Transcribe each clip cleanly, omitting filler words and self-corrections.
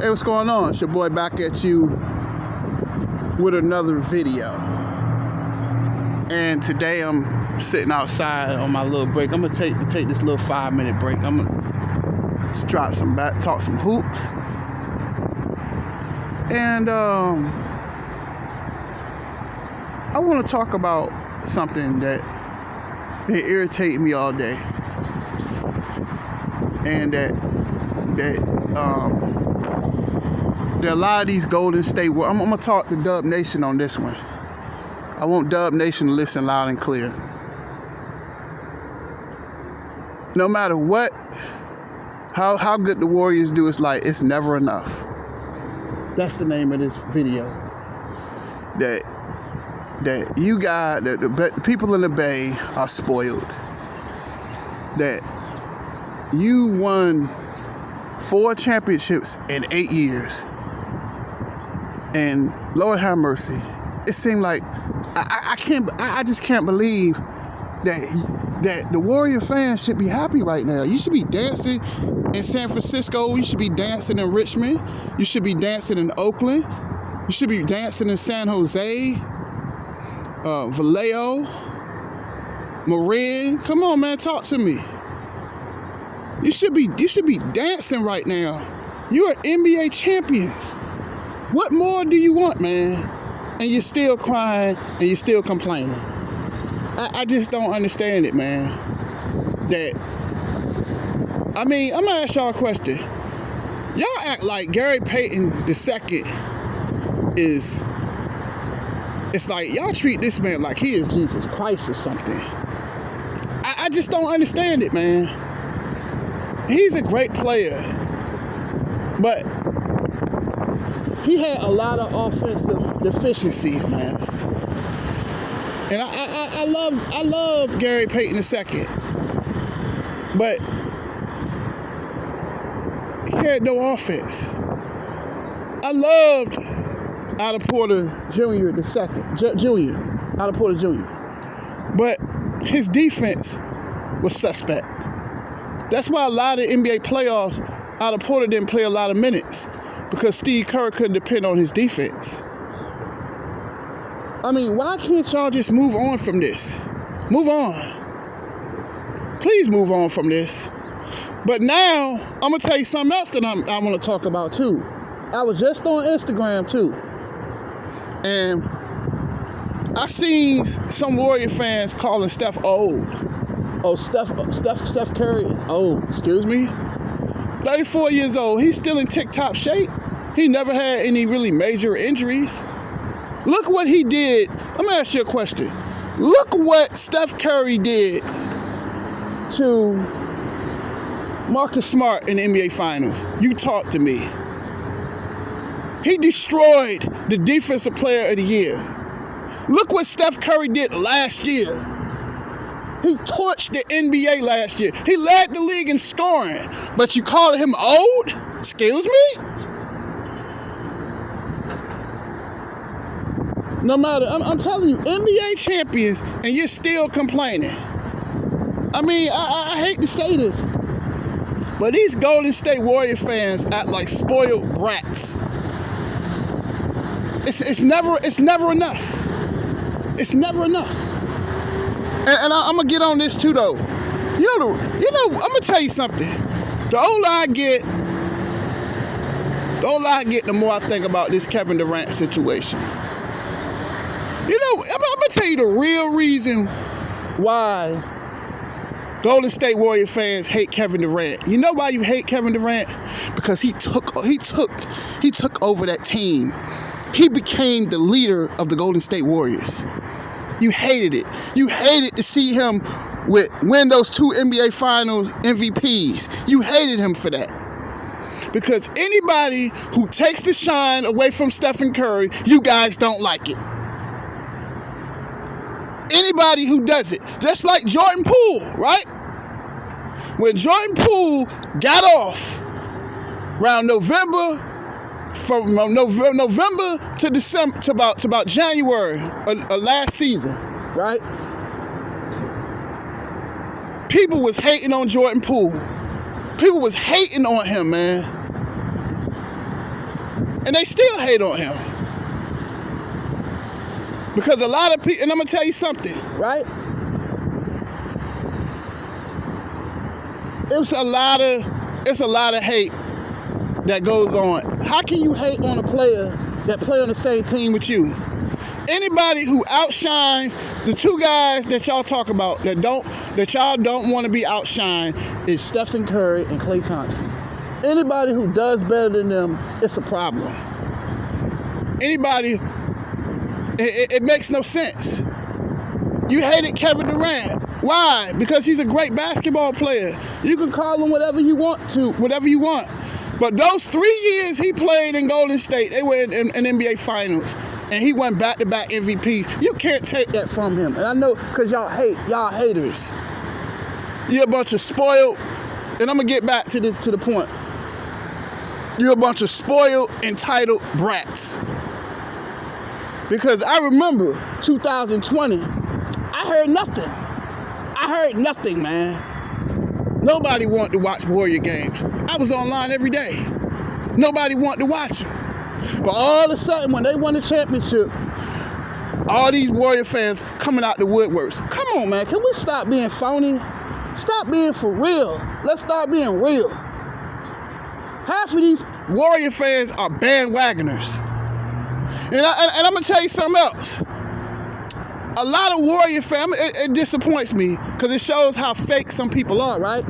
Hey, what's going on? It's your boy back at you with another video. And today I'm sitting outside on my little break. I'm gonna take this little 5-minute break. I'm gonna drop some back, talk some hoops. And I wanna talk about something that been irritating me all day. And that a lot of these Golden State I'm gonna talk to Dub Nation on this one. I want Dub Nation to listen loud and clear. No matter what, how good the Warriors do, it's never enough. That's the name of this video. That you got the people in the Bay are spoiled. That you won 4 championships in 8 years. And Lord have mercy, it seemed like I just can't believe that the Warrior fans should be happy right now. You should be dancing in San Francisco. You should be dancing in Richmond. You should be dancing in Oakland. You should be dancing in San Jose, Vallejo, Marin. Come on, man, talk to me. You should be dancing right now. You are NBA champions. What more do you want, man? And you're still crying and you're still complaining. I just don't understand it, man. I'm gonna ask y'all a question. Y'all act like Gary Payton II it's like y'all treat this man like he is Jesus Christ or something. I just don't understand it, man. He's a great player, but he had a lot of offensive deficiencies, man. And I love Gary Payton II, but he had no offense. I loved Otto Porter Jr. Otto Porter Jr. But his defense was suspect. That's why a lot of NBA playoffs, Otto Porter didn't play a lot of minutes, because Steve Kerr couldn't depend on his defense. I mean, why can't y'all just move on from this? Move on. Please move on from this. But now, I'm going to tell you something else that I want to talk about too. I was just on Instagram too. And I seen some Warrior fans calling Steph old. Oh, Steph Curry is old. Excuse me? 34 years old. He's still in tip-top shape. He never had any really major injuries. Look what he did. Let me ask you a question. Look what Steph Curry did to Marcus Smart in the NBA Finals. You talk to me. He destroyed the Defensive Player of the Year. Look what Steph Curry did last year. He torched the NBA last year. He led the league in scoring. But you call him old? Excuse me? No matter, I'm telling you, NBA champions, and you're still complaining. I mean, I hate to say this, but these Golden State Warrior fans act like spoiled brats. It's never enough. It's never enough. And I'm gonna get on this too, though. You know, I'm gonna tell you something. The older I get, the more I think about this Kevin Durant situation. You know, I'm gonna tell you the real reason why Golden State Warrior fans hate Kevin Durant. You know why you hate Kevin Durant? Because he took over that team. He became the leader of the Golden State Warriors. You hated it. You hated to see him win those 2 NBA Finals MVPs. You hated him for that. Because anybody who takes the shine away from Stephen Curry, you guys don't like it. Anybody who does it. Just like Jordan Poole, right? When Jordan Poole got off around November, from November to December, to about January of last season, right? People was hating on Jordan Poole. People was hating on him, man. And they still hate on him. Because a lot of people, and I'm going to tell you something, right? It's a lot of hate that goes on. How can you hate on a player that play on the same team with you? Anybody who outshines the two guys that y'all talk about that y'all don't want to be outshined is Stephen Curry and Klay Thompson. Anybody who does better than them, it's a problem. Anybody, it makes no sense. You hated Kevin Durant. Why? Because he's a great basketball player. You can call him whatever you want. But those 3 years he played in Golden State, they were in NBA Finals. And he won back-to-back MVPs. You can't take that from him. And I know because y'all haters. You're a bunch of spoiled, and I'm going to get back to the point. You're a bunch of spoiled, entitled brats. Because I remember 2020, I heard nothing, man. Nobody wanted to watch Warrior games. I was online every day. Nobody wanted to watch them. But all of a sudden, when they won the championship, all these Warrior fans coming out the woodworks. Come on, man. Can we stop being phony? Stop being for real. Let's start being real. Half of these Warrior fans are bandwagoners. And I'm going to tell you something else. A lot of Warrior fans, it disappoints me because it shows how fake some people are, right?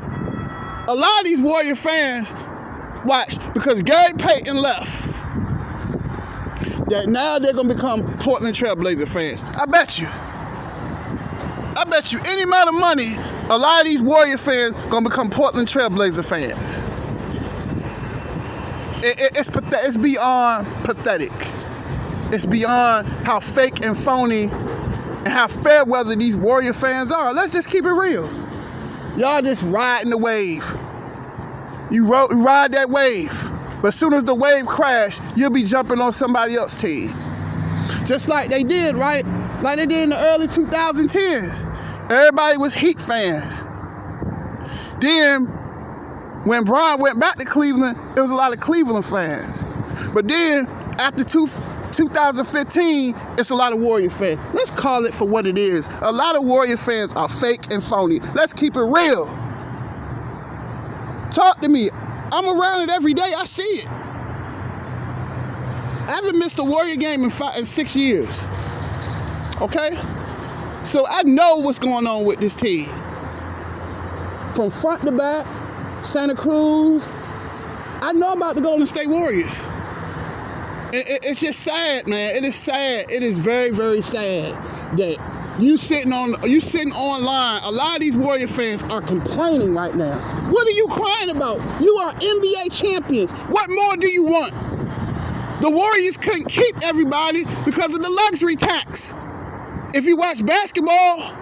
A lot of these Warrior fans, watch, because Gary Payton left, that now they're going to become Portland Trail Blazer fans. I bet you any amount of money, a lot of these Warrior fans going to become Portland Trail Blazer fans. It's beyond pathetic. It's beyond how fake and phony and how fair weather these Warrior fans are. Let's just keep it real. Y'all just riding the wave. You ride that wave. But as soon as the wave crashed, you'll be jumping on somebody else's team. Just like they did, right? Like they did in the early 2010s. Everybody was Heat fans. Then, when Bron went back to Cleveland, there was a lot of Cleveland fans. But then, after 2015, it's a lot of Warrior fans. Let's call it for what it is. A lot of Warrior fans are fake and phony. Let's keep it real. Talk to me. I'm around it every day. I see it. I haven't missed a Warrior game in 6 years. Okay? So I know what's going on with this team. From front to back, Santa Cruz. I know about the Golden State Warriors. It's just sad, man. It is sad. It is very, very sad that you sitting online. A lot of these Warrior fans are complaining right now. What are you crying about? You are NBA champions. What more do you want? The Warriors couldn't keep everybody because of the luxury tax. If you watch basketball,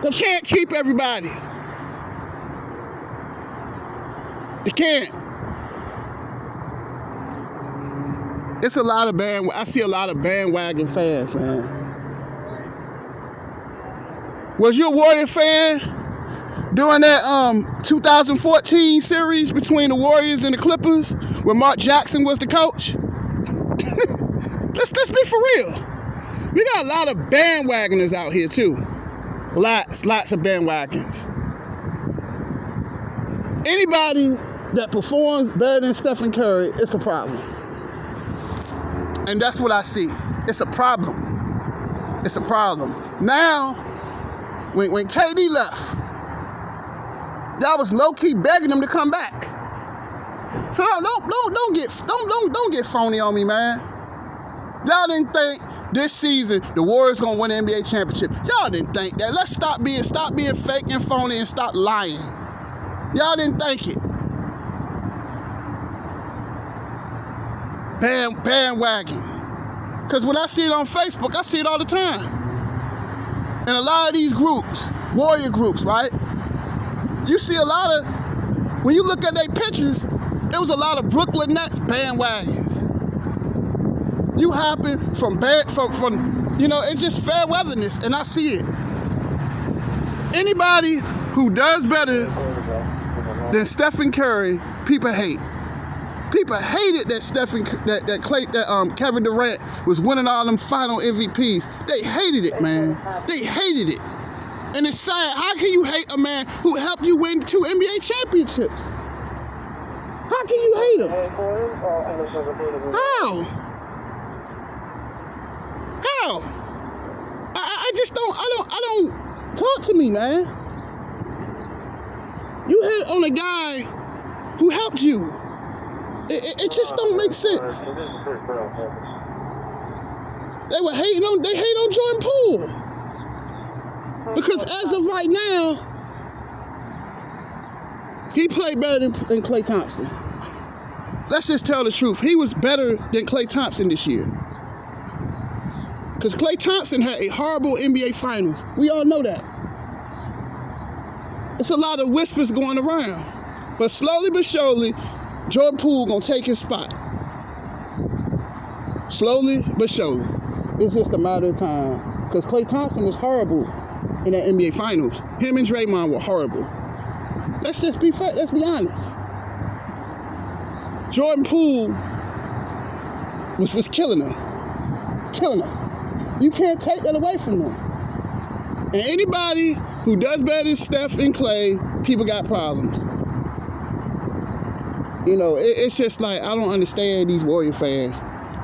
they can't keep everybody. They can't. It's a lot of I see a lot of bandwagon fans, man. Was you a Warrior fan during that 2014 series between the Warriors and the Clippers when Mark Jackson was the coach? Let's be for real. We got a lot of bandwagoners out here too. Lots of bandwagons. Anybody that performs better than Stephen Curry, it's a problem. And that's what I see. It's a problem. It's a problem. Now, when KD left, y'all was low-key begging him to come back. So don't get phony on me, man. Y'all didn't think this season the Warriors gonna win the NBA championship. Y'all didn't think that. Let's stop being fake and phony and stop lying. Y'all didn't think it. Bandwagon. Because when I see it on Facebook, I see it all the time. And a lot of these groups, Warrior groups, right? You see a lot of, when you look at their pictures, there was a lot of Brooklyn Nets bandwagons. You happen from it's just fair weatherness, and I see it. Anybody who does better than Stephen Curry, people hate. People hated that Kevin Durant was winning all them final MVPs. They hated it, man. They hated it. And it's sad. How can you hate a man who helped you win 2 NBA championships? How can you hate him? How? I just don't, talk to me, man. You hate on a guy who helped you. It just don't make sense. They hate on Jordan Poole. Because as of right now, he played better than Klay Thompson. Let's just tell the truth. He was better than Klay Thompson this year. Because Klay Thompson had a horrible NBA Finals. We all know that. It's a lot of whispers going around. But slowly but surely, Jordan Poole gonna take his spot. Slowly but surely. It's just a matter of time. Because Klay Thompson was horrible in that NBA Finals. Him and Draymond were horrible. Let's just be fair. Let's be honest. Jordan Poole was killing her. Killing her. You can't take that away from them. And anybody who does better than Steph and Klay, people got problems. You know, it's just like, I don't understand these Warrior fans.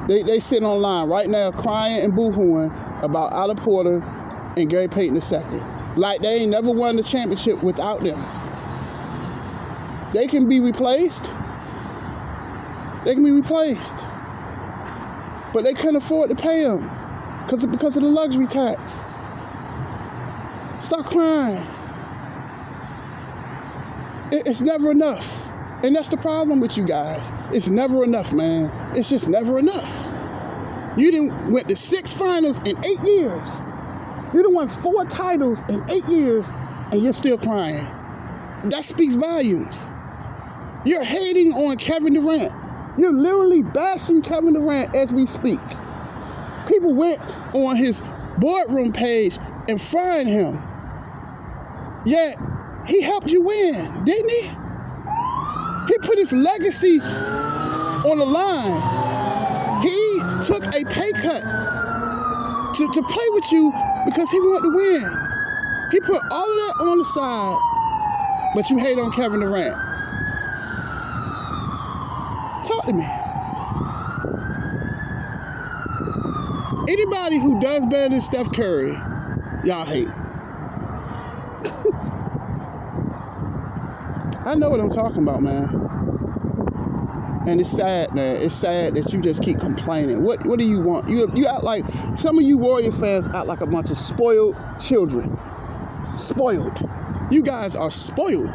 They sitting online right now crying and boo-hooing about Otto Porter and Gary Payton II. Like they ain't never won the championship without them. They can be replaced. They can be replaced. But they couldn't afford to pay them because of the luxury tax. Stop crying. It's never enough. And that's the problem with you guys. It's never enough, man. It's just never enough. You done went to 6 finals in 8 years. You done won 4 titles in 8 years, and you're still crying. That speaks volumes. You're hating on Kevin Durant. You're literally bashing Kevin Durant as we speak. People went on his boardroom page and frying him. Yet, he helped you win, didn't he? He put his legacy on the line. He took a pay cut to play with you because he wanted to win. He put all of that on the side, but you hate on Kevin Durant. Talk to me. Anybody who does better than Steph Curry, y'all hate. I know what I'm talking about, man. And it's sad, man. It's sad that you just keep complaining. What do you want? You act like, some of you Warrior fans act like a bunch of spoiled children. Spoiled. You guys are spoiled.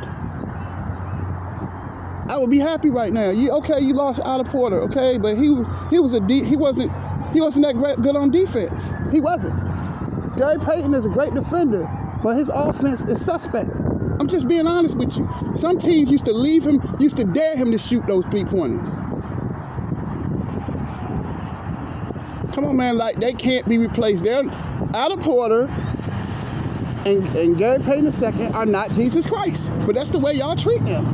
I would be happy right now. You lost Otto Porter, okay? But he wasn't that good on defense. He wasn't. Gary Payton is a great defender, but his offense is suspect. I'm just being honest with you. Some teams used to dare him to shoot those 3-pointers. Come on, man, like they can't be replaced. They're Otto Porter and Gary Payton II are not Jesus Christ. But that's the way y'all treat them.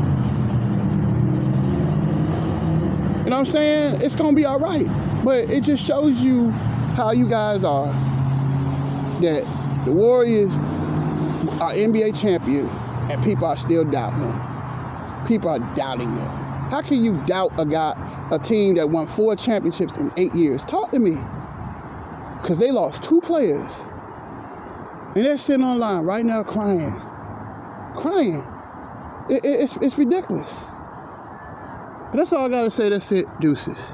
You know what I'm saying? It's gonna be all right. But it just shows you how you guys are. That the Warriors are NBA champions and people are still doubting them. People are doubting them. How can you doubt a team that won 4 championships in 8 years? Talk to me. Because they lost 2 players. And they're sitting online right now crying. Crying. It's ridiculous. But that's all I got to say. That's it. Deuces.